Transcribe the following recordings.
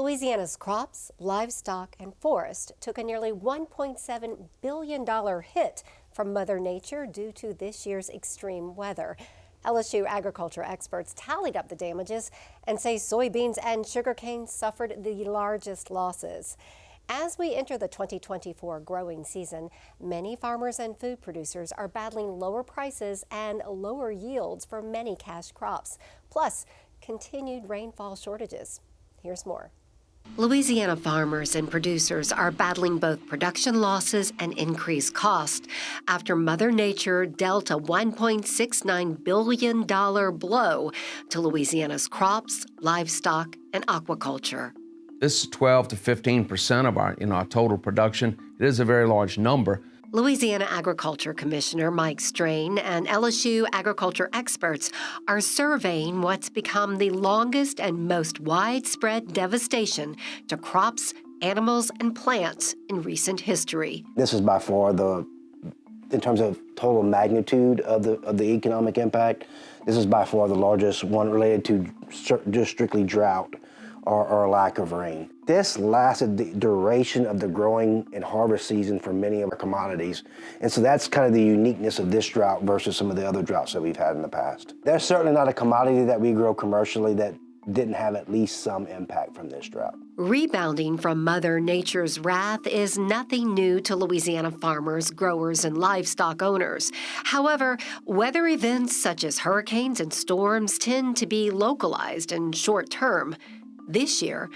Louisiana's crops, livestock, and forest took a nearly $1.7 billion hit from Mother Nature due to this year's extreme weather. LSU agriculture experts tallied up the damages and say soybeans and sugarcane suffered the largest losses. As we enter the 2024 growing season, many farmers and food producers are battling lower prices and lower yields for many cash crops, plus continued rainfall shortages. Here's more. Louisiana farmers and producers are battling both production losses and increased cost after Mother Nature dealt a $1.69 billion blow to Louisiana's crops, livestock, and aquaculture. This is 12 to 15% of our total production. It is a very large number. Louisiana Agriculture Commissioner Mike Strain and LSU agriculture experts are surveying what's become the longest and most widespread devastation to crops, animals, and plants in recent history. This is by far in terms of total magnitude of the economic impact, this is by far the largest one related to just strictly drought or lack of rain. This lasted the duration of the growing and harvest season for many of our commodities. And so that's kind of the uniqueness of this drought versus some of the other droughts that we've had in the past. There's certainly not a commodity that we grow commercially that didn't have at least some impact from this drought. Rebounding from Mother Nature's wrath is nothing new to Louisiana farmers, growers, and livestock owners. However, weather events such as hurricanes and storms tend to be localized and short-term. This year,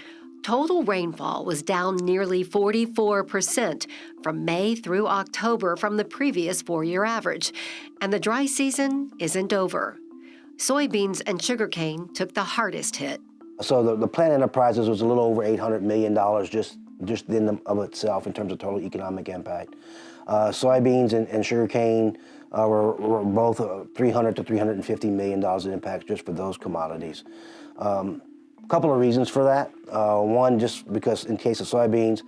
total rainfall was down nearly 44% from May through October from the previous four-year average, and the dry season isn't over. Soybeans and sugarcane took the hardest hit. So the plant enterprises was a little over $800 million just in of itself in terms of total economic impact. Soybeans and sugarcane were both $300 to $350 million in impact just for those commodities. Couple of reasons for that. One, just because in case of soybeans,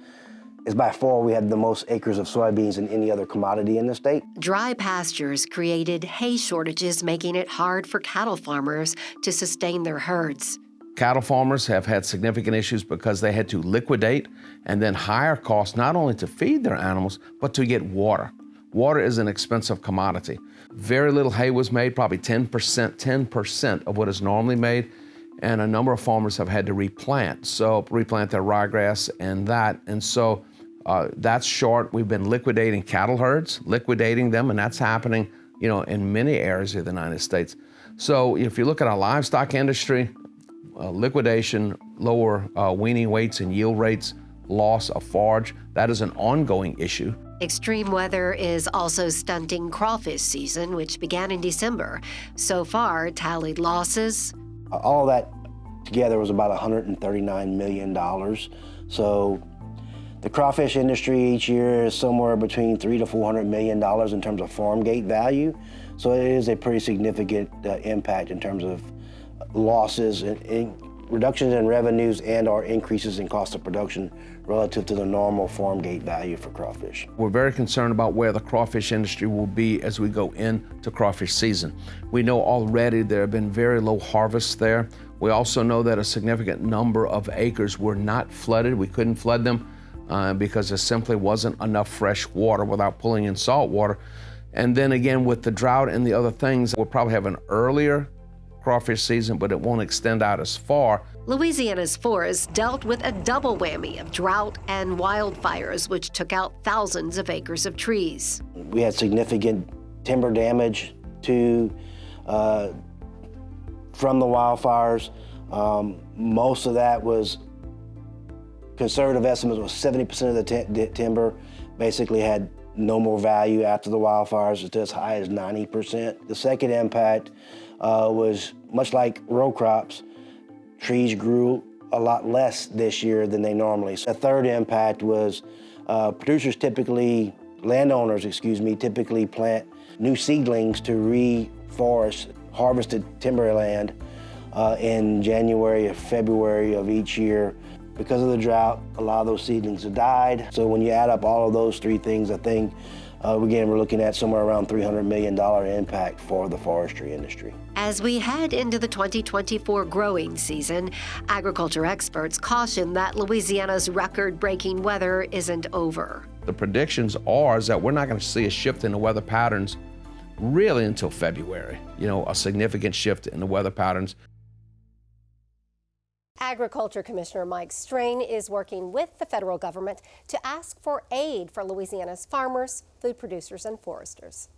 is by far we had the most acres of soybeans than any other commodity in the state. Dry pastures created hay shortages, making it hard for cattle farmers to sustain their herds. Cattle farmers have had significant issues because they had to liquidate and then higher costs not only to feed their animals, but to get water. Water is an expensive commodity. Very little hay was made, probably 10% of what is normally made. And a number of farmers have had to replant their ryegrass and so that's short. We've been liquidating cattle herds, liquidating them, and that's happening, in many areas of the United States. So if you look at our livestock industry, liquidation, lower weaning weights and yield rates, loss of forage, that is an ongoing issue. Extreme weather is also stunting crawfish season, which began in December. So far, tallied losses. All that together was about $139 million. So the crawfish industry each year is somewhere between $300 to $400 million in terms of farm gate value. So it is a pretty significant impact in terms of losses and reductions in revenues and or increases in cost of production relative to the normal farm gate value for crawfish. We're very concerned about where the crawfish industry will be as we go into crawfish season. We know already there have been very low harvests there. We also know that a significant number of acres were not flooded. We couldn't flood them because there simply wasn't enough fresh water without pulling in salt water. And then again, with the drought and the other things, we'll probably have an earlier crawfish season, but it won't extend out as far. Louisiana's forests dealt with a double whammy of drought and wildfires, which took out thousands of acres of trees. We had significant timber damage from the wildfires. Most of that was, conservative estimates was 70% of the timber basically had no more value after the wildfires. It's as high as 90%. The second impact was much like row crops. Trees grew a lot less this year than they normally. The third impact was landowners typically plant new seedlings to reforest harvested timberland in January or February of each year. Because of the drought, a lot of those seedlings have died. So when you add up all of those three things, I think Again, we're looking at somewhere around $300 million impact for the forestry industry. As we head into the 2024 growing season, agriculture experts caution that Louisiana's record-breaking weather isn't over. The predictions are is that we're not going to see a shift in the weather patterns really until February. A significant shift in the weather patterns. Agriculture Commissioner Mike Strain is working with the federal government to ask for aid for Louisiana's farmers, food producers, and foresters.